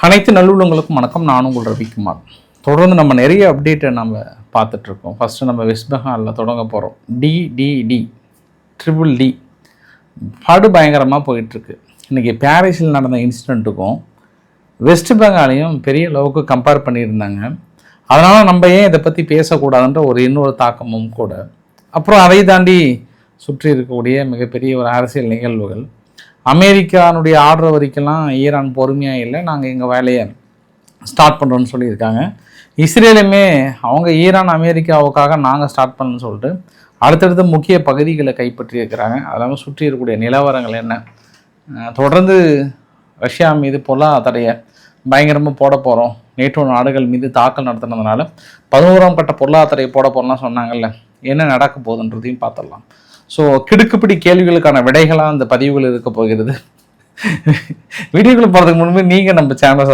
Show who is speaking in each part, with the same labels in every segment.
Speaker 1: அனைத்து நல்லுள்ளங்களுக்கும் வணக்கம். நான் உங்கள் ரவிக்குமார். தொடர்ந்து நம்ம நிறைய அப்டேட்டை நம்ம பார்த்துட்ருக்கோம். ஃபஸ்ட்டு நம்ம வெஸ்ட் பெங்காலில் தொடங்க போகிறோம். ட்ரிபிள் டி படு பயங்கரமாக போயிட்டுருக்கு. இன்றைக்கி பாரிஸில் நடந்த இன்சிடெண்ட்டுக்கும் வெஸ்ட் பெங்காலையும் பெரிய அளவுக்கு கம்பேர் பண்ணியிருந்தாங்க. அதனால் நம்ம ஏன் இதை பற்றி பேசக்கூடாதுன்ற இன்னொரு தாக்கமும் கூட. அப்புறம் அதை தாண்டி சுற்றி இருக்கக்கூடிய மிகப்பெரிய ஒரு அரசியல் நிகழ்வுகள். அமெரிக்கானுடைய ஆர்டர் வரைக்கெல்லாம் ஈரான் பொறுமையாக இல்லை, நாங்கள் எங்கள் வேலையை ஸ்டார்ட் பண்ணுறோன்னு சொல்லியிருக்காங்க. இஸ்ரேலுமே அவங்க ஈரான் அமெரிக்காவுக்காக நாங்கள் ஸ்டார்ட் பண்ணணும்னு சொல்லிட்டு அடுத்தடுத்த முக்கிய பகுதிகளை கைப்பற்றி இருக்கிறாங்க. அதெல்லாம் சுற்றி இருக்கக்கூடிய நிலவரங்கள் என்ன, தொடர்ந்து ரஷ்யா மீது பொருளாதார பயங்கரமாக போட போகிறோம், நேட்டோ நாடுகள் மீது தாக்கல் நடத்துனதுனால 11ஆம் கட்ட பொருளாதார போட போகிறோம்லாம் சொன்னாங்கல்ல, என்ன நடக்க போகுதுன்றதையும் பார்த்துடலாம். ஸோ கிடுக்குப்பிடி கேள்விகளுக்கான விடைகளாக அந்த பதிவுகள் இருக்க போகிறது. வீடியோக்குள்ள போகிறதுக்கு முன்பு நீங்கள் நம்ம சேனலை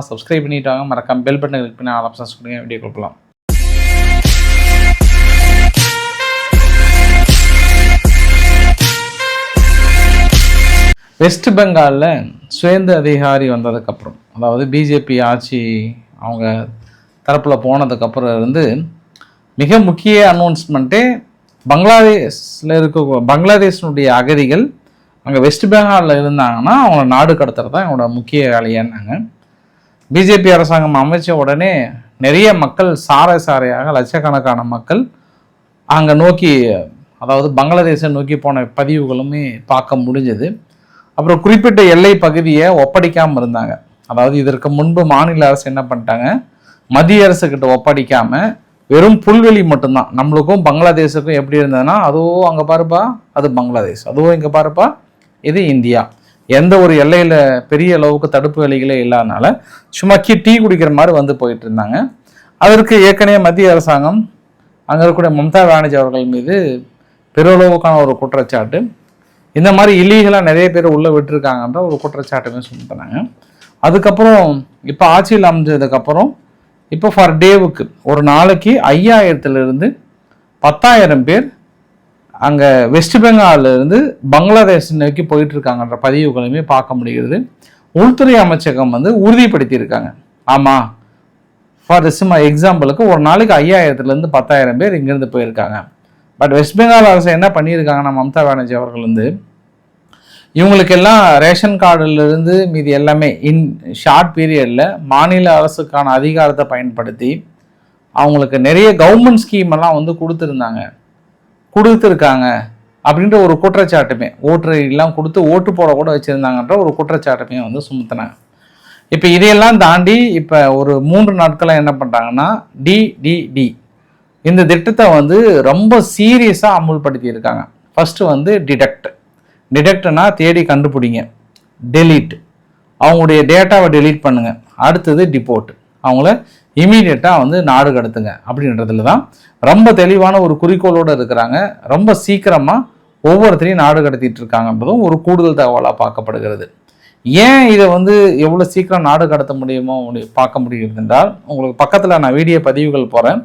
Speaker 1: சப்ஸ்கிரைப் பண்ணிட்டாங்க, மறக்காம பெல் பட்டன் கிளிக் பண்ணி ஆல் ஆப்ஷன்ஸ் கொடுங்க. வீடியோ கொடுக்கலாம். வெஸ்ட் பெங்காலில் சுயேந்து அதிகாரி வந்ததுக்கப்புறம், அதாவது பிஜேபி ஆட்சி அவங்க தரப்பில் போனதுக்கப்புறம் இருந்து மிக முக்கிய அனௌன்ஸ்மெண்ட்டே பங்களாதேஷனுடைய அகதிகள் அங்கே வெஸ்ட் பெங்காலில் இருந்தாங்கன்னா அவங்கள நாடு கடத்துறது தான் அவங்களோட முக்கிய வேலையானாங்க. பிஜேபி அரசாங்கம் அமைச்ச உடனே நிறைய மக்கள் சாரையாக லட்சக்கணக்கான மக்கள் அங்கே நோக்கி, அதாவது பங்களாதேஷை நோக்கி போன பதிவுகளுமே பார்க்க முடிஞ்சது. அப்புறம் குறிப்பிட்ட எல்லை பகுதியை ஒப்படைக்காமல் இருந்தாங்க. அதாவது இதற்கு முன்பு மாநில அரசு என்ன பண்ணிட்டாங்க, மத்திய அரசுக்கிட்ட ஒப்படைக்காமல் வெறும் புல்வெளி மட்டும்தான். நம்மளுக்கும் பங்களாதேஷுக்கும் எப்படி இருந்ததுன்னா, அதுவும் அங்கே பாருப்பா அது பங்களாதேஷ், அதுவும் இங்கே பாருப்பா இது இந்தியா, எந்த ஒரு எல்லையில் பெரிய அளவுக்கு தடுப்பு வேலைகளே இல்லாதனால சும்மா டீ குடிக்கிற மாதிரி வந்து போயிட்டு இருந்தாங்க. அதற்கு ஏற்கனவே மத்திய அரசாங்கம் அங்கே இருக்கக்கூடிய மம்தா பானர்ஜி அவர்கள் மீது பெருளவுக்கான ஒரு குற்றச்சாட்டு, இந்த மாதிரி இல்லீகலாக நிறைய பேர் உள்ளே விட்டுருக்காங்கன்ற ஒரு குற்றச்சாட்டுமே சுமத்தினாங்க. அதுக்கப்புறம் இப்போ ஆட்சியில் அமைஞ்சதுக்கப்புறம் இப்போ ஃபார் டேவுக்கு ஒரு நாளைக்கு 5000 10,000 பேர் அங்கே வெஸ்ட் பெங்காலிருந்து பங்களாதேஷ் நோக்கி போயிட்டு இருக்காங்கன்ற பதிவுகளுமே பார்க்க முடிகிறது. உள்துறை அமைச்சகம் உறுதிப்படுத்தியிருக்காங்க. ஆமாம், ஃபார் எக்ஸாம்பிளுக்கு ஒரு நாளைக்கு 5000 10,000 பேர் இங்கேருந்து போயிருக்காங்க. பட் வெஸ்ட் பெங்கால் அரசு என்ன பண்ணியிருக்காங்கன்னா, மம்தா பானர்ஜி அவர்கள் இவங்களுக்கெல்லாம் ரேஷன் கார்டிலிருந்து மீது எல்லாமே ஷார்ட் பீரியடில் மாநில அரசுக்கான அதிகாரத்தை பயன்படுத்தி அவங்களுக்கு நிறைய கவர்மெண்ட் ஸ்கீம் எல்லாம் கொடுத்துருக்காங்க அப்படின்ற ஒரு குற்றச்சாட்டுமே, ஓட்டு எல்லாம் கொடுத்து ஓட்டு போட கூட வச்சுருந்தாங்கன்ற ஒரு குற்றச்சாட்டுமே சுமத்தினாங்க. இப்போ இதையெல்லாம் தாண்டி இப்போ ஒரு 3 நாட்களாக என்ன பண்ணுறாங்கன்னா, டி இந்த திட்டத்தை ரொம்ப சீரியஸாக அமுல்படுத்தி இருக்காங்க. ஃபஸ்ட்டு டிடெக்ட்னா தேடி கண்டுபிடிங்க, டெலீட் அவங்களுடைய டேட்டாவை டெலீட் பண்ணுங்க, அடுத்தது டிபோர்ட் அவங்கள இமீடியட்டாக நாடு கடத்துங்க அப்படின்றதுல தான் ரொம்ப தெளிவான ஒரு குறிக்கோளோடு இருக்கிறாங்க. ரொம்ப சீக்கிரமாக ஒவ்வொருத்தரையும் நாடு கடத்திட்டு இருக்காங்கன்றதும் ஒரு கூடுதல் தகவலாக பார்க்கப்படுகிறது. ஏன் இதை எவ்வளோ சீக்கிரம் நாடு கடத்த முடியுமோ பார்க்க முடிகிறது என்றால், உங்களுக்கு பக்கத்தில் நான் வீடியோ பதிவுகள் போகிறேன்.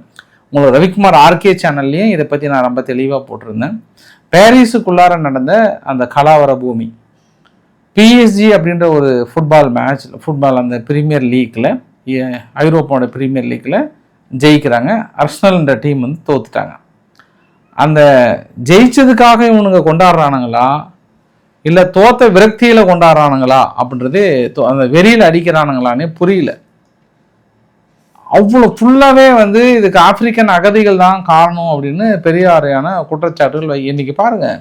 Speaker 1: உங்களோட ரவிக்குமார் ஆர்கே சேனல்லையும் இதை பற்றி நான் ரொம்ப தெளிவாக போட்டிருந்தேன். பாரிஸுக்குள்ளார நடந்த அந்த கலாவர பூமி PSG அப்படின்ற ஒரு ஃபுட்பால் அந்த பிரீமியர் லீக்கில், ஐரோப்பாவோட பிரீமியர் லீக்கில் ஜெயிக்கிறாங்க. அர்சனல்ன்ற டீம் தோத்துட்டாங்க. அந்த ஜெயிச்சதுக்காக இவனுங்க கொண்டாடுறானுங்களா இல்லை தோத்த விரக்தியில் கொண்டாடுறானுங்களா அப்படின்றது அந்த வெறியில் அடிக்கிறானுங்களானே புரியல. அவ்வளோ ஃபுல்லாகவே இதுக்கு ஆப்பிரிக்கன் அகதிகள் தான் காரணம் அப்படின்னு பெரியாரையான குற்றச்சாட்டுகள். இன்னைக்கு பாருங்கள்,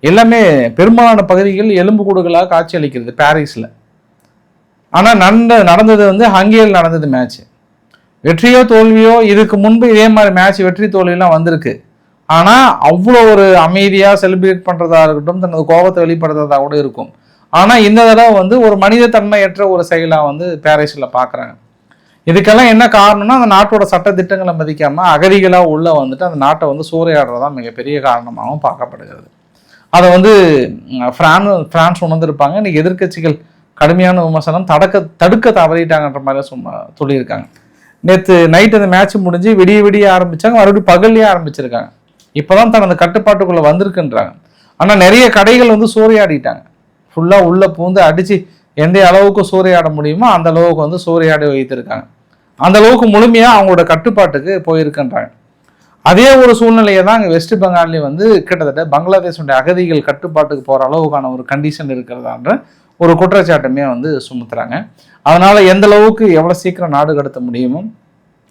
Speaker 1: எல்லாமே பெரும்பாலான பகுதிகள் எலும்பு கூடுகளாக காட்சி அளிக்கிறது பாரிஸில். ஆனால் நடந்தது ஹங்கேரியில் நடந்தது மேட்ச். வெற்றியோ தோல்வியோ, இதுக்கு முன்பு இதே மாதிரி மேட்ச் வெற்றி தோல்வியெல்லாம் வந்திருக்கு. ஆனால் அவ்வளோ ஒரு அமைதியாக செலிப்ரேட் பண்ணுறதா இருக்கட்டும், தனது கோபத்தை வெளிப்படுத்துறதா கூட இருக்கும். ஆனால் இந்த தடவை ஒரு மனித தன்மையற்ற ஒரு செயலாக பாரிஸில் பார்க்குறாங்க. இதுக்கெல்லாம் என்ன காரணம்னா, அந்த நாட்டோட சட்ட திட்டங்களை மதிக்காமல் அகதிகளாக உள்ளே அந்த நாட்டை சூறையாடுறதா மிகப்பெரிய காரணமாகவும் பார்க்கப்படுகிறது. அதை பிரான்ஸ் உணர்ந்திருப்பாங்க. இன்னைக்கு எதிர்கட்சிகள் கடுமையான விமர்சனம் தடுக்க தவறிட்டாங்கன்ற மாதிரி சொல்லியிருக்காங்க. நேற்று நைட் அந்த மேட்ச் முடிஞ்சு விடிய ஆரம்பித்தாங்க, மறுபடியும் பகல்லையே ஆரம்பிச்சிருக்காங்க. இப்போ தான் தனது கட்டுப்பாட்டுக்குள்ளே வந்திருக்குன்றாங்க. ஆனால் நிறைய கடைகள் சூறையாடிட்டாங்க. ஃபுல்லாக உள்ளே பூந்து அடித்து எந்த அளவுக்கு சூறையாட முடியுமோ அந்த அளவுக்கு வந்து சூறையாடி வைத்திருக்காங்க. அந்த அளவுக்கு முழுமையாக அவங்களோட கட்டுப்பாட்டுக்கு போயிருக்கின்றாங்க. அதே ஒரு சூழ்நிலையை தான் அங்கே வெஸ்ட் பெங்கால்லையும் வந்து கிட்டத்தட்ட பங்களாதேஷனுடைய அகதிகள் கட்டுப்பாட்டுக்கு போகிற அளவுக்கான ஒரு கண்டிஷன் இருக்கிறதான்ற ஒரு குற்றச்சாட்டுமே வந்து சுமத்துறாங்க. அதனால எந்த அளவுக்கு எவ்வளோ சீக்கிரம் நாடு கடத்த முடியுமோ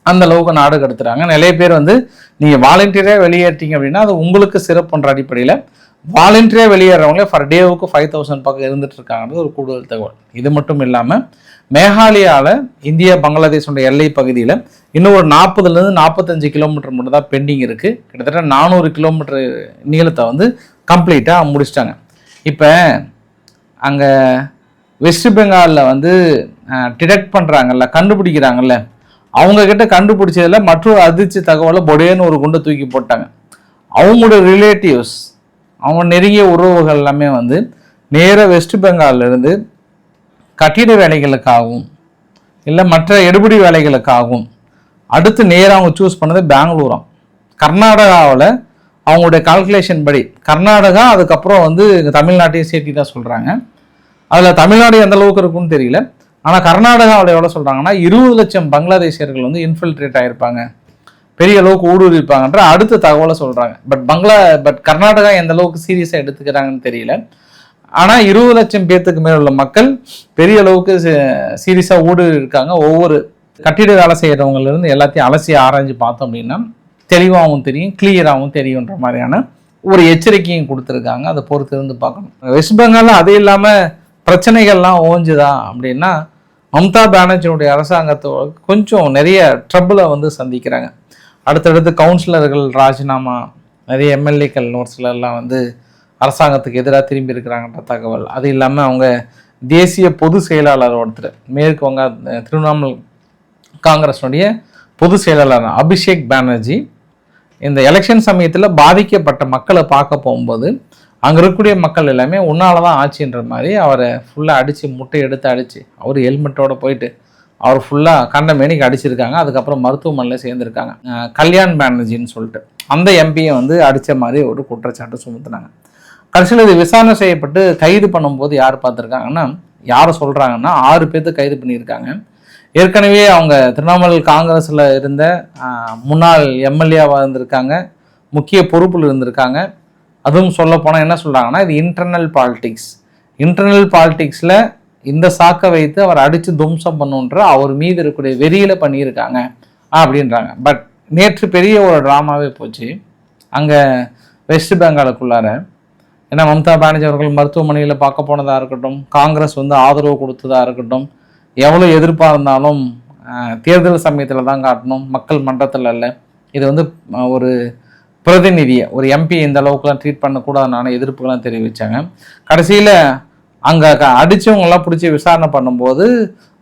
Speaker 1: அந்த அளவுக்கு நாடு கடத்துறாங்க. நிறைய பேர் வந்து நீங்கள் வாலண்டியராக வெளியேற்றீங்க அப்படின்னா அது உங்களுக்கு சிறப்புன்ற அடிப்படையில் வாலண்டியராக வெளியேறவங்களே ஃபர் டேவுக்கு 5000 பக்கம் இருந்துட்டு இருக்காங்கிறது ஒரு கூடுதல் தகவல். இது மட்டும் இல்லாமல் மேகாலயாவில் இந்தியா பங்களாதேஷோட எல்லை பகுதியில் இன்னும் ஒரு 40 to 45 கிலோமீட்டர் மட்டும் தான் பெண்டிங் இருக்குது. கிட்டத்தட்ட 400 கிலோமீட்டர் நீளத்தை வந்து கம்ப்ளீட்டாக முடிச்சிட்டாங்க. இப்போ அங்கே வெஸ்ட் பெங்காலில் வந்து டிடெக்ட் பண்ணுறாங்கல்ல, கண்டுபிடிக்கிறாங்கல்ல, அவங்கக்கிட்ட கண்டுபிடிச்சதில் மற்றொரு அதிர்ச்சி தகவலை பொடேன்னு ஒரு குண்டை தூக்கி போட்டாங்க. அவங்களோட ரிலேட்டிவ்ஸ், அவங்க நெருங்கிய உறவுகள் எல்லாமே வந்து நேராக வெஸ்ட் பெங்காலிருந்து கட்டிட வேலைகளுக்காகவும் இல்லை மற்ற எடுபடி வேலைகளுக்காகவும் அடுத்து நேராக அவங்க சூஸ் பண்ணது பெங்களூராம். கர்நாடகாவில் அவங்களுடைய கால்குலேஷன் படி கர்நாடகா அதுக்கப்புறம் வந்து தமிழ்நாட்டையும் சேர்த்தி தான் சொல்கிறாங்க. அதில் தமிழ்நாடு எந்த அளவுக்கு இருக்குன்னு தெரியல. ஆனால் கர்நாடகாவில் எவ்வளோ சொல்கிறாங்கன்னா 20 லட்சம் பங்களாதேஷியர்கள் வந்து இன்ஃபில்ட்ரேட் ஆகிருப்பாங்க, பெரிய அளவுக்கு ஊடுருவிப்பாங்கன்ற அடுத்த தகவலை சொல்கிறாங்க. பட் கர்நாடகா எந்த அளவுக்கு சீரியஸாக எடுத்துக்கிறாங்கன்னு தெரியல. ஆனால் 20 லட்சம் பேர்த்துக்கு மேல உள்ள மக்கள் பெரிய அளவுக்கு சீரியஸாக ஊடுருவி இருக்காங்க. ஒவ்வொரு கட்டிட வேலை செய்கிறவங்களிருந்து எல்லாத்தையும் அலசி ஆராய்ஞ்சு பார்த்தோம் அப்படின்னா தெளிவாகவும் தெரியும், கிளியராகவும் தெரியுன்ற மாதிரியான ஒரு எச்சரிக்கையும் கொடுத்துருக்காங்க. அதை பொறுத்து இருந்து பார்க்கணும். வெஸ்ட் பெங்காலில் அது இல்லாமல் பிரச்சனைகள்லாம் ஓஞ்சுதா அப்படின்னா மம்தா பானர்ஜியுடைய அரசாங்கத்தோ கொஞ்சம் நிறைய ட்ரபிளை வந்து சந்திக்கிறாங்க. அடுத்தடுத்து கவுன்சிலர்கள் ராஜினாமா, நிறைய எம்எல்ஏக்கள் ஒரு சிலர்லாம் வந்து அரசாங்கத்துக்கு எதிராக திரும்பி இருக்கிறாங்கன்ற தகவல். அது இல்லாமல் அவங்க தேசிய பொது செயலாளர் ஒருத்தர், மேற்கு வங்க திரிணாமுல் காங்கிரஸுடைய பொது செயலாளர் அபிஷேக் பானர்ஜி இந்த எலெக்ஷன் சமயத்தில் பாதிக்கப்பட்ட மக்களை பார்க்க போகும்போது அங்கே இருக்கக்கூடிய மக்கள் எல்லாமே உன்னால தான் ஆச்சுன்ற மாதிரி அவரை ஃபுல்லாக அடித்து முட்டை எடுத்து அடித்து அவர் ஹெல்மெட்டோடு போயிட்டு அவர் ஃபுல்லாக கண்ட மேனிக்கு அடிச்சிருக்காங்க. அதுக்கப்புறம் மருத்துவமனையில் சேர்ந்துருக்காங்க. கல்யாண் பானர்ஜின்னு சொல்லிட்டு அந்த எம்பியை வந்து அடித்த மாதிரி ஒரு குற்றச்சாட்டு சுமத்துனாங்க. கடைசியில் இது விசாரணை செய்யப்பட்டு கைது பண்ணும்போது யார் பார்த்துருக்காங்கன்னா, யாரை சொல்கிறாங்கன்னா 6 பேர்த்து கைது பண்ணியிருக்காங்க. ஏற்கனவே அவங்க திரிணாமுல் காங்கிரஸில் இருந்த முன்னாள் எம்எல்ஏவாக இருந்திருக்காங்க, முக்கிய பொறுப்பில் இருந்திருக்காங்க. அதுவும் சொல்ல போனால் என்ன சொல்கிறாங்கன்னா, இது இன்டர்னல் பாலிடிக்ஸில் இந்த சாக்கை வைத்து அவர் அடித்து தும்சம் பண்ணுன்ற அவர் மீது இருக்கக்கூடிய வெறியில் பண்ணியிருக்காங்க அப்படின்றாங்க. பட் நேற்று பெரிய ஒரு ட்ராமாவே போச்சு அங்கே வெஸ்ட் பெங்காலுக்குள்ளார. ஏன்னா மம்தா பானர்ஜி அவர்கள் மருத்துவமனையில் பார்க்க போனதாக இருக்கட்டும், காங்கிரஸ் வந்து ஆதரவு கொடுத்ததாக இருக்கட்டும், எவ்வளோ எதிர்ப்பாக இருந்தாலும் தேர்தல் சமயத்தில் தான் காட்டணும், மக்கள் மன்றத்தில் இல்லை. இது வந்து ஒரு பிரதிநிதியை, ஒரு எம்பி இந்த அளவுக்குலாம் ட்ரீட் பண்ணக்கூடாதுனால எதிர்ப்புகள்லாம் தெரிவித்தாங்க. கடைசியில் அங்கே அடித்தவங்களாம் பிடிச்சி விசாரணை பண்ணும்போது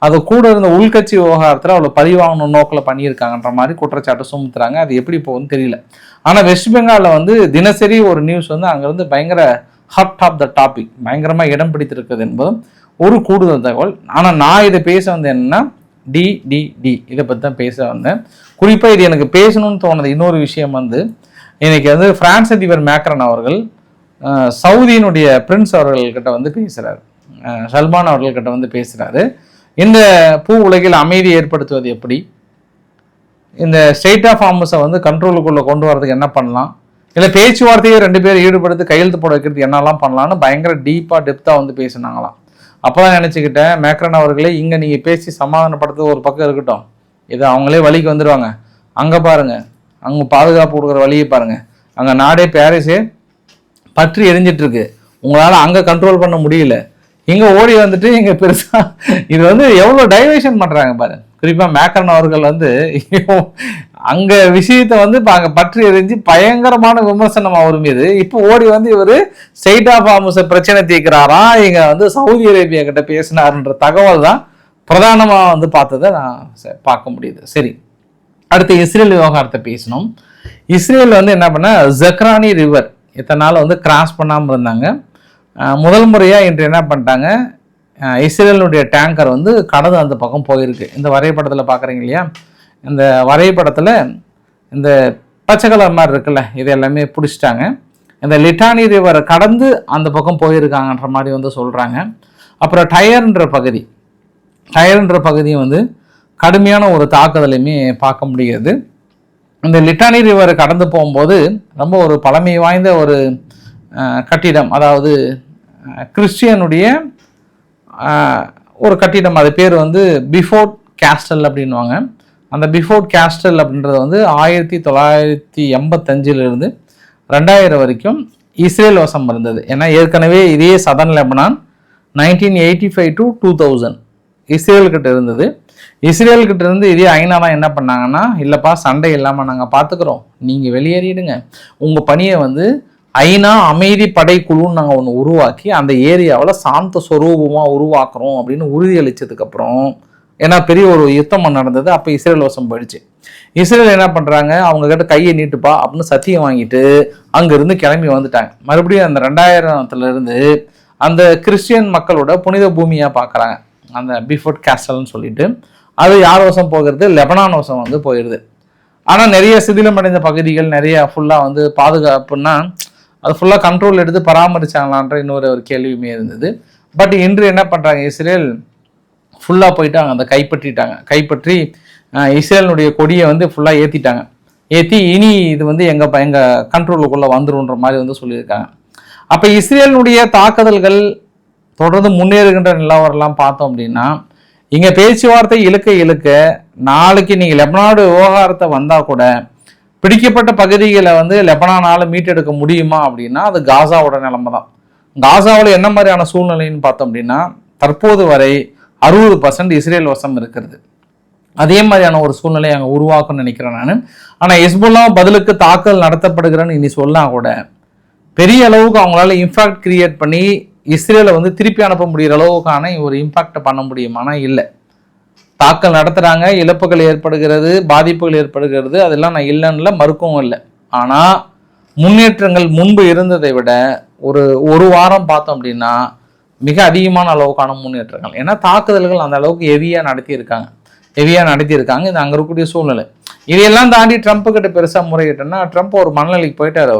Speaker 1: அது கூட இருந்த உள்கட்சி விவகாரத்தில் அவ்வளோ பழிவாங்கணும் நோக்கில் பண்ணியிருக்காங்கன்ற மாதிரி குற்றச்சாட்டு சுமத்துறாங்க. அது எப்படி போகுதுன்னு தெரியல. ஆனால் வெஸ்ட் பெங்காலில் வந்து தினசரி ஒரு நியூஸ் வந்து அங்கேருந்து பயங்கர ஹாட் ஆஃப் த டாபிக் பயங்கரமாக இடம் பிடித்திருக்குது என்பதும் ஒரு கூடுதல் தகவல். ஆனால் நான் இதை பேச வந்து என்னென்னா இதை பற்றி தான் பேச வந்தேன். குறிப்பாக இது எனக்கு பேசணும்னு தோணுது இன்னொரு விஷயம் வந்து, இன்னைக்கு வந்து பிரான்ஸ் அதிபர் மேக்ரன் அவர்கள் சவுதியினுடைய பிரின்ஸ் அவர்கள்கிட்ட வந்து பேசுகிறார், சல்மான் அவர்கள்கிட்ட வந்து பேசுகிறாரு. இந்த பூ உலகில் அமைதி ஏற்படுத்துவது எப்படி, இந்த ஸ்டேட் ஆஃப் ஹார்மஸை வந்து கண்ட்ரோலுக்குள்ளே கொண்டு வரதுக்கு என்ன பண்ணலாம், இல்லை பேச்சுவார்த்தையை 2 பேரும் ஈடுபடுத்தி கையெழுத்து போட வைக்கிறதுக்கு என்னெல்லாம் பண்ணலான்னு பயங்கர டெப்த்தாக வந்து பேசினாங்களாம். அப்போ தான் நினச்சிக்கிட்டேன், மேக்ரன் அவர்களே இங்கே நீங்கள் பேசி சமாதானப்படுத்துறது ஒரு பக்கம் இருக்கட்டும், இது அவங்களே வழிக்கு வந்துடுவாங்க, அங்கே பாருங்கள், அங்கே பாதுகாப்பு கொடுக்குற வழியை பாருங்கள், அங்கே நாடே பாரிஸே பற்றி எரிஞ்சிட்ருக்கு, உங்களால் அங்கே கண்ட்ரோல் பண்ண முடியல, இங்கே ஓடி வந்துட்டு இங்கே பெருசாக இது வந்து எவ்வளோ டைவர்ஷன் பண்ணுறாங்க பாரு. குறிப்பாக மேக்ரன் அவர்கள் வந்து அங்கே விஷயத்தை வந்து இப்போ அங்கே பற்றி எரிஞ்சு பயங்கரமான விமர்சனம் அவர் மீது. இப்போ ஓடி வந்து இவர் ஸ்டேட் ஆஃப் ஹார்மஸ் பிரச்சனை தீர்க்கிறாரா, இங்கே வந்து சவுதி அரேபியா கிட்ட பேசினாருன்ற தகவல் தான் பிரதானமாக வந்து பார்த்ததை நான் பார்க்க முடியுது. சரி, அடுத்து இஸ்ரேல் விவகாரத்தை பேசணும். இஸ்ரேல் வந்து என்ன பண்ண, ஜக்ரானி ரிவர் இத்தனை நாள் வந்து கிராஸ் பண்ணாமல் இருந்தாங்க. முதல் முறையாக இன்று என்ன பண்ணிட்டாங்க, இஸ்ரேலுடைய டேங்கர் வந்து கடந்து அந்த பக்கம் போயிருக்கு. இந்த வரைபடத்தில் பார்க்குறீங்க இல்லையா, இந்த வரைபடத்தில் இந்த பச்சை கலர் மாதிரி இருக்குல்ல, இது எல்லாமே பிடிச்சிட்டாங்க. இந்த லிட்டானி ரிவரை கடந்து அந்த பக்கம் போயிருக்காங்கன்ற மாதிரி வந்து சொல்கிறாங்க. அப்புறம் டயர்ன்ற பகுதியும் வந்து கடுமையான ஒரு தாக்குதலையுமே பார்க்க முடிகிறது. இந்த லிட்டானி ரிவரை கடந்து போகும்போது ரொம்ப ஒரு பழமை வாய்ந்த ஒரு கட்டிடம், அதாவது கிறிஸ்டியனுடைய ஒரு கட்டிடம், அது பேர் வந்து பிஃபோர்ட் கேஸ்டல் அப்படின்வாங்க. அந்த பிஃபோர்ட் கேஸ்டல் அப்படின்றது வந்து 1985 2000 வரைக்கும் இஸ்ரேல் வசம் இருந்தது. ஏன்னா ஏற்கனவே இதே சதர்ன் லெபனான் 1985 to 2000 இஸ்ரேல்கிட்ட இருந்தது. இஸ்ரேல்கிட்ட இருந்து இதே ஐநா தான் என்ன பண்ணாங்கன்னா, இல்லைப்பா சண்டை இல்லாமல் நாங்கள் பார்த்துக்குறோம், நீங்கள் வெளியேறிடுங்க, உங்கள் பணியை வந்து ஐநா அமைதி படைக்குழுன்னு நாங்கள் ஒன்று உருவாக்கி அந்த ஏரியாவில் சாந்த ஸ்வரூபமாக உருவாக்குறோம் அப்படின்னு உறுதியளித்ததுக்கப்புறம், ஏன்னா பெரிய ஒரு யுத்தம் நடந்தது, அப்போ இஸ்ரேல் வசம் போயிடுச்சு. இஸ்ரேல் என்ன பண்ணுறாங்க, அவங்க கிட்ட கையை நீட்டுப்பா அப்படின்னு சத்தியம் வாங்கிட்டு அங்கேருந்து கிளம்பி வந்துட்டாங்க. மறுபடியும் அந்த 2000 அந்த கிறிஸ்டியன் மக்களோட புனித பூமியாக பார்க்குறாங்க அந்த பிஃபோர்ட் கேஸ்டல்னு சொல்லிட்டு. அது யார் வசம் போகிறது, லெபனான் வசம் வந்து போயிடுது. ஆனால் நிறைய சிதிலமடைந்த பகுதிகள் நிறைய ஃபுல்லாக வந்து பாதுகாப்புன்னா அது ஃபுல்லாக கண்ட்ரோல் எடுத்து பராமரிச்சாங்களான்ற இன்னொரு ஒரு கேள்வியுமே இருந்தது. பட் இன்று என்ன பண்ணுறாங்க, இஸ்ரேல் ஃபுல்லாக போயிட்டாங்க, அந்த கைப்பற்றி இஸ்ரேலினுடைய கொடியை வந்து ஃபுல்லாக ஏற்றி இனி இது வந்து எங்கள் கண்ட்ரோலுக்குள்ளே வந்துருன்ற மாதிரி வந்து சொல்லியிருக்காங்க. அப்போ இஸ்ரேலினுடைய தாக்குதல்கள் தொடர்ந்து முன்னேறுகின்ற நிலவரெல்லாம் பார்த்தோம் அப்படின்னா, இங்கே பேச்சுவார்த்தை இழுக்க நாளைக்கு நீங்கள் லெபனானோட விவகாரத்தை வந்தால் கூட பிடிக்கப்பட்ட பகுதிகளை வந்து லெபனானால் மீட்டெடுக்க முடியுமா அப்படின்னா அது காசாவோட நிலைமை தான். காசாவில் என்ன மாதிரியான சூழ்நிலைன்னு பார்த்தோம் அப்படின்னா, தற்போது வரை 60% இஸ்ரேல் வசம் இருக்கிறது. அதே மாதிரியான ஒரு சூழ்நிலை அங்கே உருவாக்கும்னு நினைக்கிறேன் நான். ஆனால் ஹெஸ்புல்லா பதிலுக்கு தாக்குதல் நடத்தப்படுகிறேன்னு இனி சொன்னா கூட பெரிய அளவுக்கு அவங்களால இம்பாக்ட் கிரியேட் பண்ணி இஸ்ரேலை வந்து திருப்பி அனுப்ப முடிகிற அளவுக்கான ஒரு இம்பாக்டை பண்ண முடியுமானா இல்லை. தாக்கல் நடத்துகிறாங்க, இழப்புகள் ஏற்படுகிறது, பாதிப்புகள் ஏற்படுகிறது, அதெல்லாம் நான் இல்லைன்னு மறுக்கவும் இல்லை. ஆனால் முன்னேற்றங்கள் முன்பு இருந்ததை விட ஒரு வாரம் பார்த்தோம் அப்படின்னா மிக அதிகமான அளவுக்கான முன்னேற்றங்கள். ஏன்னா தாக்குதல்கள் அந்த அளவுக்கு ஹெவியாக நடத்தியிருக்காங்க. இது அங்கே இருக்கக்கூடிய சூழ்நிலை. இதையெல்லாம் தாண்டி ட்ரம்ப்பு கிட்ட பெருசாக முறையிட்டோன்னா, ட்ரம்ப் ஒரு மனநிலைக்கு போயிட்டார்.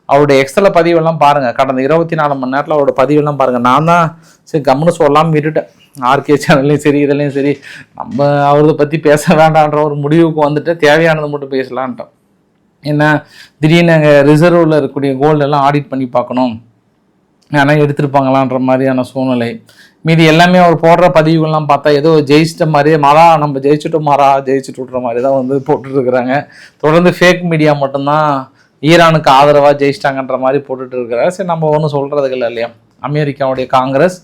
Speaker 1: அவருடைய எக்ஸல பதிவெல்லாம் பாருங்கள், கடந்த 24 மணி நேரத்தில் அவரோட பதிவெல்லாம் பாருங்கள். நான் தான் சரி கம்முன்னு சொல்லாமல் விட்டுட்டேன். ஆர்கே சேனல்லையும் சரி இதுலையும் சரி நம்ம அவரை பற்றி பேச வேண்டான்ற ஒரு முடிவுக்கு வந்துட்டு தேவையானது மட்டும் பேசலான்ட்டோம். ஏன்னா திடீர்னு அங்கே ரிசர்வில் இருக்கக்கூடிய கோல்டெல்லாம் ஆடிட் பண்ணி பார்க்கணும், ஆனால் எடுத்துருப்பாங்களான்ற மாதிரியான சூழ்நிலை. மீதி எல்லாமே அவர் போடுற பதிவுகள்லாம் பார்த்தா ஏதோ ஜெயிச்சிட்ட மாதிரியே நம்ம ஜெயிச்சுட்டு விட்ற மாதிரி தான் வந்து போட்டுட்ருக்குறாங்க. தொடர்ந்து ஃபேக் மீடியா மட்டும்தான் ஈரானுக்கு ஆதரவாக ஜெயிச்சிட்டாங்கன்ற மாதிரி போட்டுட்டு இருக்கிறாரு. சரி, நம்ம ஒன்றும் சொல்கிறதுக்கு இல்லை இல்லையா. அமெரிக்காவுடைய காங்கிரஸ்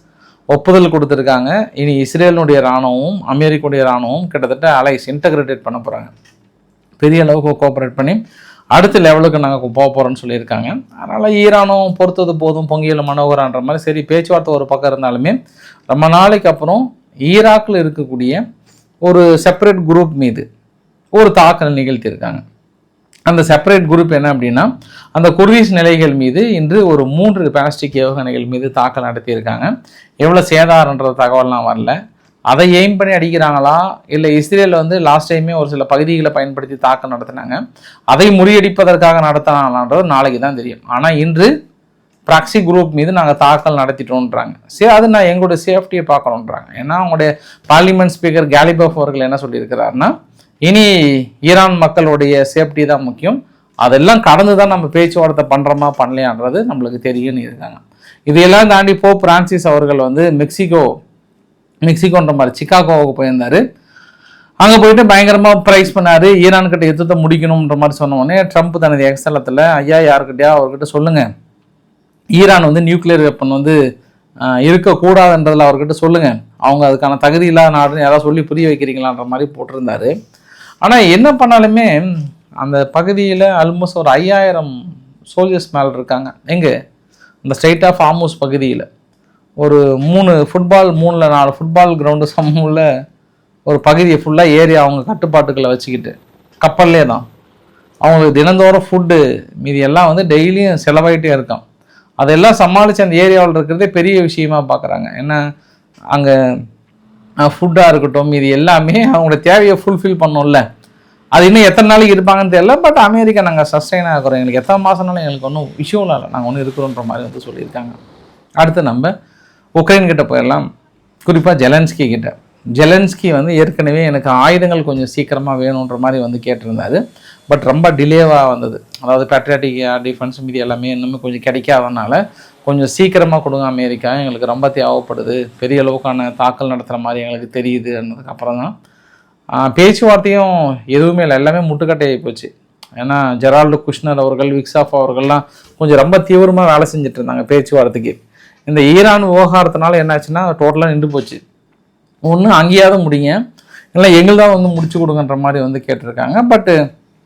Speaker 1: ஒப்புதல் கொடுத்துருக்காங்க. இனி இஸ்ரேலினுடைய இராணுவமும் அமெரிக்காவுடைய இராணுவமும் கிட்டத்தட்ட அலைஸ் இன்டகிரேட்டட் பண்ண போகிறாங்க. பெரிய அளவுக்கு கோஆப்ரேட் பண்ணி அடுத்த லெவலுக்கு நாங்கள் போக போகிறோன்னு சொல்லியிருக்காங்க. அதனால் ஈரானும் பொறுத்தது போதும் பொங்கியல் மனோகரான்ற மாதிரி சரி பேச்சுவார்த்தை ஒரு பக்கம் இருந்தாலுமே ரொம்ப நாளைக்கு அப்புறம் ஈராக்கில் இருக்கக்கூடிய ஒரு செப்பரேட் குரூப் மீது ஒரு தாக்குதல் நிகழ்த்தியிருக்காங்க. அந்த செப்பரேட் குரூப் என்ன அப்படின்னா, அந்த குர்திஷ் நிலைகள் மீது இன்று ஒரு 3 பாலிஸ்டிக் ஏவுகணைகள் மீது தாக்கல் நடத்தியிருக்காங்க. எவ்வளோ சேதாரன்ற தகவல்லாம் வரல. அதை எய்ம் பண்ணி அடிக்கிறாங்களா இல்லை இஸ்ரேல் வந்து லாஸ்ட் டைமே ஒரு சில பகுதிகளை பயன்படுத்தி தாக்கல் நடத்தினாங்க, அதை முறியடிப்பதற்காக நடத்தினாங்களான்றது நாளைக்கு தான் தெரியும். ஆனால் இன்று ப்ராக்சி குரூப் மீது நாங்கள் தாக்கல் நடத்திட்டோன்றாங்க. சரி, அது நான் எங்களுடைய சேஃப்டியை பார்க்கணுன்றாங்க. ஏன்னா அவங்களுடைய பார்லிமெண்ட் ஸ்பீக்கர் கேலிபஃப் அவர்கள் என்ன சொல்லியிருக்கிறாருன்னா, இனி ஈரான் மக்களுடைய சேஃப்டி தான் முக்கியம், அதெல்லாம் கடந்து தான் நம்ம பேச்சுவார்த்தை பண்ணுறோமா பண்ணலையான்றது நம்மளுக்கு தெரியும்னு இருக்காங்க. இதையெல்லாம் தாண்டி போப் பிரான்சிஸ் அவர்கள் வந்து மெக்சிகோன்ற மாதிரி சிக்காகோவுக்கு போயிருந்தார். அங்கே போயிட்டு பயங்கரமாக ப்ரைஸ் பண்ணார். ஈரான்கிட்ட யுத்தத்தை முடிக்கணுன்ற மாதிரி சொன்ன உடனே ட்ரம்ப் தனது எக்ஸலத்தில் ஐயா யாருக்கிட்டையா அவர்கிட்ட சொல்லுங்கள், ஈரான் வந்து நியூக்ளியர் வெப்பன் வந்து இருக்கக்கூடாதுன்றதில் அவர்கிட்ட சொல்லுங்கள், அவங்க அதுக்கான தகுதி இல்லாத நாடுன்னு யாராவது சொல்லி புரிய வைக்கிறீங்களான்ற மாதிரி போட்டிருந்தார். ஆனால் என்ன பண்ணாலுமே அந்த பகுதியில் ஆல்மோஸ்ட் ஒரு 5000 சோல்ஜர்ஸ் மேலே இருக்காங்க. எங்கே இந்த ஸ்ட்ரெயிட் ஆஃப் ஹார்முஸ் பகுதியில் ஒரு 3 ஃபுட்பால் கிரவுண்டு சமூகத்தில் ஒரு பகுதியை ஃபுல்லாக ஏரியா அவங்க கட்டுப்பாட்டுக்களை வச்சுக்கிட்டு கப்பல்லே தான் அவங்களுக்கு தினந்தோறும் ஃபுட்டு மீதி எல்லாம் வந்து டெய்லியும் செலவாயிட்டே இருக்கான். அதெல்லாம் சமாளித்து அந்த ஏரியாவில் இருக்கிறதே பெரிய விஷயமா பார்க்குறாங்க. ஏன்னா அங்கே ஃபுட்டாக இருக்கட்டும் மீதி எல்லாமே அவங்களோட தேவையை ஃபுல்ஃபில் பண்ணோம்ல. அது இன்னும் எத்தனை நாளைக்கு இருப்பாங்கன்னு தெரியல. பட் அமெரிக்கா நாங்கள் சஸ்டைன் ஆகிறோம், எங்களுக்கு எத்தனை மாதம்னாலும் எங்களுக்கு ஒன்றும் விஷயம் இல்லை, நாங்கள் ஒன்றும் இருக்கிறோன்ற மாதிரி வந்து சொல்லியிருக்காங்க. அடுத்து நம்ம உக்ரைன் கிட்ட போயிடலாம், குறிப்பாக ஜெலன்ஸ்கி கிட்ட. ஜெலன்ஸ்கி வந்து ஏற்கனவே எனக்கு ஆயுதங்கள் கொஞ்சம் சீக்கிரமாக வேணுன்ற மாதிரி வந்து கேட்டிருந்தாரு. பட் ரொம்ப டிலேவாக வந்தது. அதாவது பேட்ரியாட்டிக் டிஃபென்ஸ் மீதி எல்லாமே இன்னுமே கொஞ்சம் கிடைக்காதனால கொஞ்சம் சீக்கிரமாக கொடுங்க அமெரிக்கா, எங்களுக்கு ரொம்ப தேவைப்படுது, பெரிய அளவுக்கான தாக்கல் நடத்துகிற மாதிரி எங்களுக்கு தெரியுது அப்புறம் தான் பேச்சுவார்த்தையும் எதுவுமே இல்லை, எல்லாமே முட்டுக்கட்டையாகி போச்சு. ஏன்னா ஜெரால்டு குஷ்னர் அவர்கள், விக்ஸாஃப் அவர்கள்லாம் கொஞ்சம் ரொம்ப தீவிரமாக வேலை செஞ்சுட்டு இருந்தாங்க பேச்சுவார்த்தைக்கு. இந்த ஈரான் விவகாரத்தினால என்னாச்சுன்னா டோட்டலாக நின்று போச்சு. ஒன்று அங்கேயாவது முடிங்க, இல்லை எங்கள்தான் வந்து முடிச்சு கொடுங்கன்ற மாதிரி வந்து கேட்டிருக்காங்க. பட்டு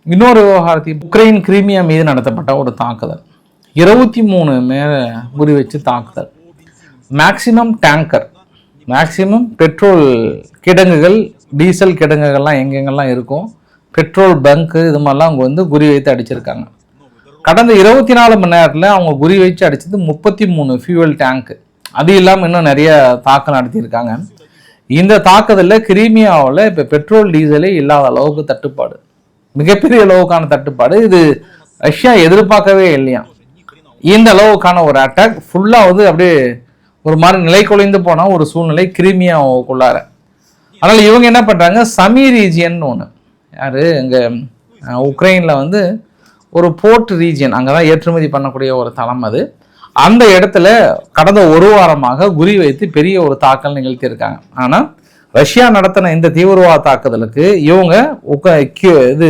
Speaker 1: இன்னொரு விவகாரத்தையும் உக்ரைன் கிரீமியா மீது நடத்தப்பட்ட ஒரு தாக்குதல், 23 மேலே குறி வச்சு தாக்குதல், மேக்சிமம் டேங்கர், மேக்சிமம் பெட்ரோல் கிடங்குகள், டீசல் கிடங்குகள்லாம் எங்கெங்கெல்லாம் இருக்கும், பெட்ரோல் பங்கு, இது மாதிரிலாம் அவங்க வந்து குறி வைத்து அடிச்சிருக்காங்க. கடந்த 24 மணி நேரத்தில் அவங்க குறி வச்சு அடித்தது 33 ஃபியூவல் டேங்க்கு. அது இல்லாமல் இன்னும் நிறைய தாக்கல் நடத்தியிருக்காங்க. இந்த தாக்குதலில் கிரீமியாவில் இப்போ பெட்ரோல் டீசலே இல்லாத அளவுக்கு தட்டுப்பாடு, மிகப்பெரிய அளவுக்கான தட்டுப்பாடு. இது ரஷ்யா எதிர்பார்க்கவே இல்லையா. இந்த அளவுக்கான ஒரு அட்டாக் ஃபுல்லாக வந்து அப்படியே ஒரு மாதிரி நிலை குலைந்து போன ஒரு சூழ்நிலை கிரீமியாவுக்குள்ளார. அதனால் இவங்க என்ன பண்ணுறாங்க, சமி ரீஜியன் ஒன்று, யார் இங்கே உக்ரைனில் வந்து ஒரு போர்ட் ரீஜியன், அங்கே தான் ஏற்றுமதி பண்ணக்கூடிய ஒரு தளம் அது. அந்த இடத்துல கடந்த ஒரு வாரமாக குறி வைத்து பெரிய ஒரு தாக்கல் நிகழ்த்தியிருக்காங்க. ஆனால் ரஷ்யா நடத்தின இந்த தீவிரவாத தாக்குதலுக்கு இவங்க இது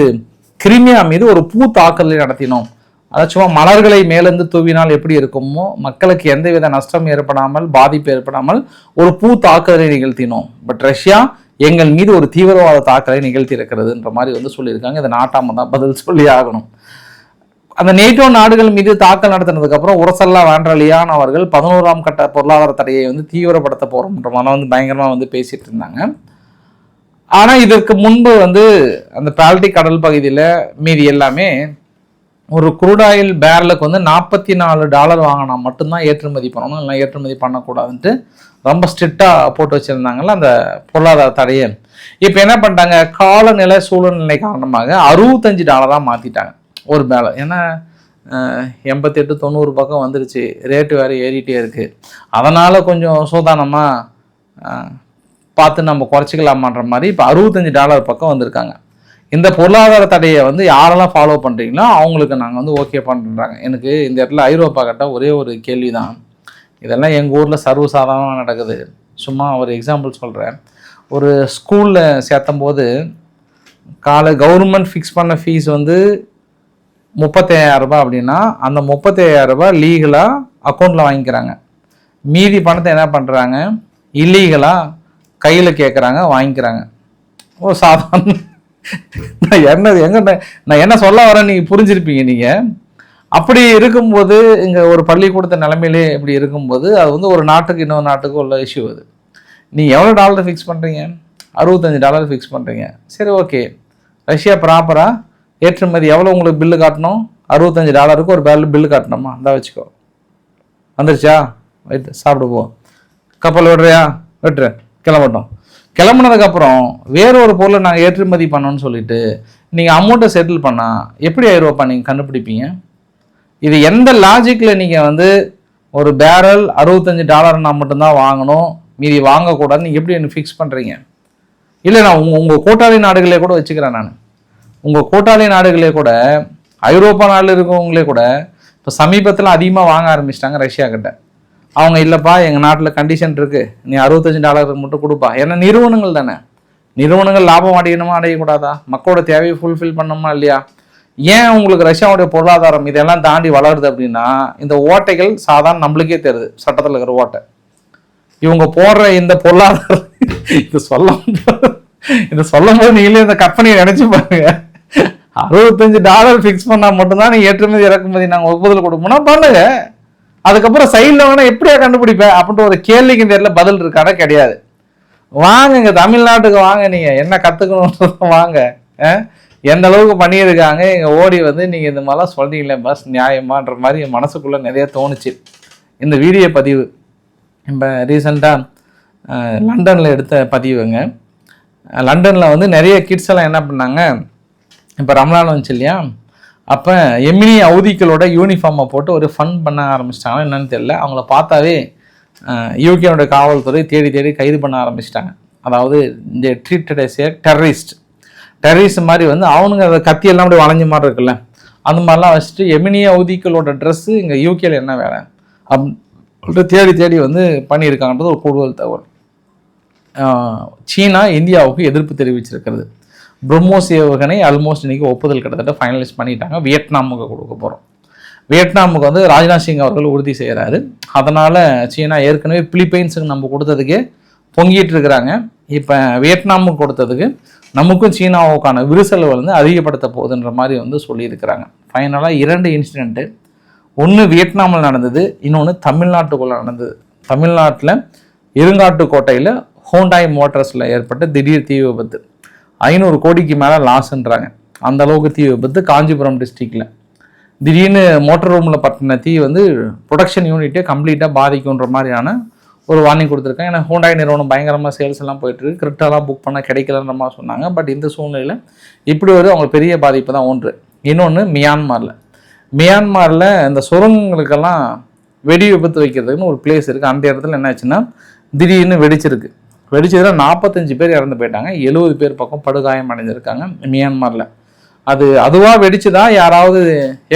Speaker 1: கிரிமியா மீது ஒரு பூ தாக்குதலை நடத்தினோம், அதாவது சும்மா மலர்களை மேலிருந்து தூவினால் எப்படி இருக்குமோ, மக்களுக்கு எந்தவித நஷ்டம் ஏற்படாமல், பாதிப்பு ஏற்படாமல் ஒரு பூ தாக்குதலை நிகழ்த்தினோம். பட் ரஷ்யா எங்கள் மீது ஒரு தீவிரவாத தாக்குதலை நிகழ்த்தி இருக்கிறதுன்ற மாதிரி வந்து சொல்லியிருக்காங்க. இதை நாட்டாம தான் பதில் சொல்லி ஆகணும். அந்த நேட்டோ நாடுகள் மீது தாக்கல் நடத்தினதுக்கு அப்புறம் உரசல்லா வாண்டர்லியான் அவர்கள் 11ஆம் கட்ட பொருளாதார தடையை வந்து தீவிரப்படுத்த போறோம்ன்ற மாதிரி வந்து பயங்கரமா வந்து பேசிட்டு இருந்தாங்க. ஆனா இதற்கு முன்பு வந்து அந்த பால்டிக் கடல் பகுதியில் மீதி எல்லாமே ஒரு குரூடாயில் பேரலுக்கு வந்து $44 வாங்கினா மட்டும்தான் ஏற்றுமதி பண்ணணும், இல்லை ஏற்றுமதி பண்ணக்கூடாதுன்ட்டு ரொம்ப ஸ்ட்ரிக்டாக போட்டு வச்சுருந்தாங்கல்ல அந்த பொருளாதார தடையை. இப்போ என்ன பண்ணிட்டாங்க, காலநிலை சூழ்நிலை காரணமாக $65 மாற்றிட்டாங்க ஒரு பேரல். ஏன்னா 88-90 பக்கம் வந்துருச்சு, ரேட்டு வேறு ஏறிட்டே இருக்குது. அதனால் கொஞ்சம் சூதானமாக பார்த்து நம்ம குறைச்சிக்கலாமான்ற மாதிரி இப்போ $65 பக்கம் வந்திருக்காங்க. இந்த பொருளாதார தடையை வந்து யாரெல்லாம் ஃபாலோ பண்ணுறீங்களோ அவங்களுக்கு நாங்கள் வந்து ஓகே பண்ணுறாங்க. எனக்கு இந்த இடத்துல ஐரோப்பா கிட்ட ஒரே ஒரு கேள்வி தான், இதெல்லாம் எங்கள் ஊரில் சர்வசாதாரணமாக நடக்குது. சும்மா ஒரு எக்ஸாம்பிள் சொல்கிறேன். ஒரு ஸ்கூலில் சேர்த்தும் போது கவர்மெண்ட் ஃபிக்ஸ் பண்ண ஃபீஸ் வந்து 35,000 அப்படின்னா அந்த 35,000 லீகலாக அக்கௌண்ட்டில் வாங்கிக்கிறாங்க. மீதி பணத்தை என்ன பண்ணுறாங்க, இல்லீகலாக கையில் கேட்குறாங்க, வாங்கிக்கிறாங்க. ஓ சாதாரண நான் என்ன சொல்ல வரேன் நீங்கள் புரிஞ்சிருப்பீங்க. நீங்கள் அப்படி இருக்கும்போது இங்கே ஒரு பள்ளிக்கூடத்த நிலைமையிலே இப்படி இருக்கும்போது அது வந்து ஒரு நாட்டுக்கு இன்னொரு நாட்டுக்கு உள்ள இஷ்யூ. அது நீங்கள் எவ்வளோ டாலர் ஃபிக்ஸ் பண்ணுறீங்க, $65 ஃபிக்ஸ் பண்ணுறீங்க. சரி ஓகே, ரஷ்யா ப்ராப்பராக ஏற்றுமதி எவ்வளோ உங்களுக்கு பில்லு காட்டணும், $65 ஒரு பில்லு காட்டணுமா, இந்தா வச்சுக்கோ, வந்துருச்சா, ரைட்டு சாப்பிடு போ, கப்பல் விடுறியா, விட்டுரு, கிளம்பட்டோம். கிளம்புனதுக்கப்புறம் வேற ஒரு பொருளை நாங்கள் ஏற்றுமதி பண்ணோன்னு சொல்லிட்டு நீங்கள் அமௌண்ட்டை செட்டில் பண்ணால் எப்படி ஐரோப்பா நீங்கள் கண்டுபிடிப்பீங்க? இது எந்த லாஜிக்கில் நீங்கள் வந்து ஒரு பேரல் $65 மட்டும்தான் வாங்கணும், மீதி வாங்கக்கூடாதுன்னு நீங்கள் எப்படி எனக்கு ஃபிக்ஸ் பண்ணுறீங்க? இல்லை நான் உங்கள் கூட்டாளி நாடுகளே கூட வச்சுக்கிறேன். நான் உங்கள் கூட்டாளி நாடுகளே கூட, ஐரோப்பா நாட்டில் இருக்கவங்களே கூட இப்போ சமீபத்தில் அதிகமாக வாங்க ஆரம்பிச்சிட்டாங்க ரஷ்யா கிட்ட. அவங்க இல்லைப்பா எங்கள் நாட்டில் கண்டிஷன் இருக்குது, நீ $65 மட்டும் கொடுப்பா. ஏன்னா நிறுவனங்கள் தானே, நிறுவனங்கள் லாபம் அடையணுமா அடையக்கூடாதா, மக்களோட தேவையை ஃபுல்ஃபில் பண்ணணுமா இல்லையா? ஏன் உங்களுக்கு ரஷ்யாவுடைய பொருளாதாரம் இதெல்லாம் தாண்டி வளருது அப்படின்னா இந்த ஓட்டைகள் சாதாரண நம்மளுக்கே தெரியுது, சட்டத்தில் இருக்கிற ஓட்டை. இவங்க போடுற இந்த பொருளாதாரம் இதை சொல்லும் போது நீங்களே இந்த கற்பனையை நினைச்சு பாருங்க. $65 ஃபிக்ஸ் பண்ணால் மட்டும்தான் நீ ஏற்றுமதி இறக்குமதி நாங்கள் ஒப்புதல் கொடுப்போம்னா பண்ணுங்க. அதுக்கப்புறம் சைடில் வேணா எப்படியா கண்டுபிடிப்பேன் அப்படின்ட்டு ஒரு கேள்விக்கு இந்த இடத்துல பதில் இருக்கானா? கிடையாது. வாங்க இங்கே தமிழ்நாட்டுக்கு வாங்க, நீங்கள் என்ன கற்றுக்கணும் வாங்க. எந்த அளவுக்கு பண்ணியிருக்காங்க இங்கே ஓடி வந்து நீங்கள் இந்த மாதிரிலாம் சொல்கிறீங்களே பஸ் நியாயமான்ற மாதிரி என் மனசுக்குள்ளே நிறைய தோணுச்சு. இந்த வீடியோ பதிவு இப்போ ரீசெண்டாக லண்டனில் எடுத்த பதிவுங்க. லண்டனில் வந்து நிறைய கிட்ஸ் எல்லாம் என்ன பண்ணாங்க, இப்போ ரம்லான் வந்துச்சு இல்லையா, அப்போ எமினி அவுதிக்களோட யூனிஃபார்மை போட்டு ஒரு ஃபன் பண்ண ஆரம்பிச்சிட்டாங்க. என்னன்னு தெரியல, அவங்கள பார்த்தாவே யூகேனுடைய காவல்துறை தேடி தேடி கைது பண்ண ஆரம்பிச்சிட்டாங்க. அதாவது இந்த ட்ரீட்டட் எஸ் ஏ டெரரிஸ்ட் மாதிரி வந்து அவனுங்க அதை கத்தியெல்லாம் அப்படி வளைஞ்ச மாதிரி இருக்குல்ல, அந்த மாதிரிலாம் வச்சுட்டு எமினியா உதிக்களோட ட்ரெஸ்ஸு இங்கே யூகேல என்ன வேலை அப்படின்ட்டு தேடி தேடி வந்து பண்ணியிருக்காங்கன்றது ஒரு கூடுதல் தகவல். சீனா இந்தியாவுக்கு எதிர்ப்பு தெரிவிச்சிருக்கிறது. பிரம்மோஸ் ஏவுகணை ஆல்மோஸ்ட் இன்றைக்கி ஒப்புதல் கிட்டத்தட்ட ஃபைனலைஸ் பண்ணிட்டாங்க. வியட்நாமுக்கு கொடுக்க போகிறோம். வியட்நாமுக்கு வந்து ராஜ்நாத் சிங் அவர்கள் உறுதி செய்கிறாரு. அதனால் சீனா ஏற்கனவே பிலிப்பைன்ஸுக்கு நம்ம கொடுத்ததுக்கே பொங்கிட்டு இருக்கிறாங்க. இப்போ வியட்நாமுக்கு கொடுத்ததுக்கு நமக்கும் சீனாவுக்கான விரிசல் வந்து அதிகப்படுத்த போகுதுன்ற மாதிரி வந்து சொல்லியிருக்கிறாங்க. ஃபைனலாக 2 இன்சிடெண்ட்டு, ஒன்று வியட்நாமில் நடந்தது, இன்னொன்று தமிழ்நாட்டுக்குள்ளே நடந்தது. தமிழ்நாட்டில் இருங்காட்டுக்கோட்டையில் ஹோண்டாய் மோட்டார்ஸில் ஏற்பட்ட திடீர் தீ விபத்து 500 கோடிக்கு மேலே லாஸ்ன்றாங்க. அந்த அளவுக்கு தீ விபத்து காஞ்சிபுரம் டிஸ்ட்ரிக்டில். திடீர்னு மோட்டர் ரூமில் பற்றின தீ வந்து ப்ரொடக்ஷன் யூனிட்டே கம்ப்ளீட்டாக பாதிக்குன்ற மாதிரியான ஒரு வார்னிங் கொடுத்துருக்காங்க. ஏன்னா ஹோண்டாய் நிறுவனம் பயங்கரமாக சேல்ஸ் எல்லாம் போயிட்டுருக்கு, கிரிப்டாலாம் புக் பண்ண கிடைக்கலன்ற மாதிரி சொன்னாங்க. பட் இந்த சூழ்நிலையில் இப்படி ஒரு அவங்களுக்கு பெரிய பாதிப்பு தான் ஒன்று. இன்னொன்று மியான்மாரில் இந்த சுரங்கங்களுக்கெல்லாம் வெடி விபத்து வைக்கிறதுக்குன்னு ஒரு பிளேஸ் இருக்குது. அந்த இடத்துல என்ன ஆச்சுன்னா திடீர்னு வெடிச்சதில் 45 பேர் இறந்து போயிட்டாங்க, 70 பேர் பக்கம் படுகாயம் அடைஞ்சிருக்காங்க மியான்மாரில். அதுவாக வெடிச்சுதா யாராவது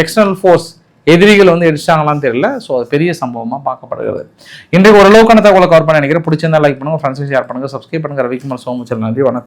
Speaker 1: எக்ஸ்டர்னல் ஃபோர்ஸ் எதிரிகள் வந்து அடிச்சிட்டாங்களான்னு தெரியல. ஸோ அது பெரிய சம்பவமாக பார்க்கப்படுகிறது. இன்றைக்கு ஓரளவுக்கான தகவலை கவர் பண்ண நினைக்கிறேன். பிடிச்சிருந்தா லைக் பண்ணுங்கள், ஃப்ரெண்ட்ஸுக்கு ஷேர் பண்ணுங்கள், சப்ஸ்கிரைப் பண்ணுங்கள். ரவிக்குமார் சோமுச்சல். நன்றி, வணக்கம்.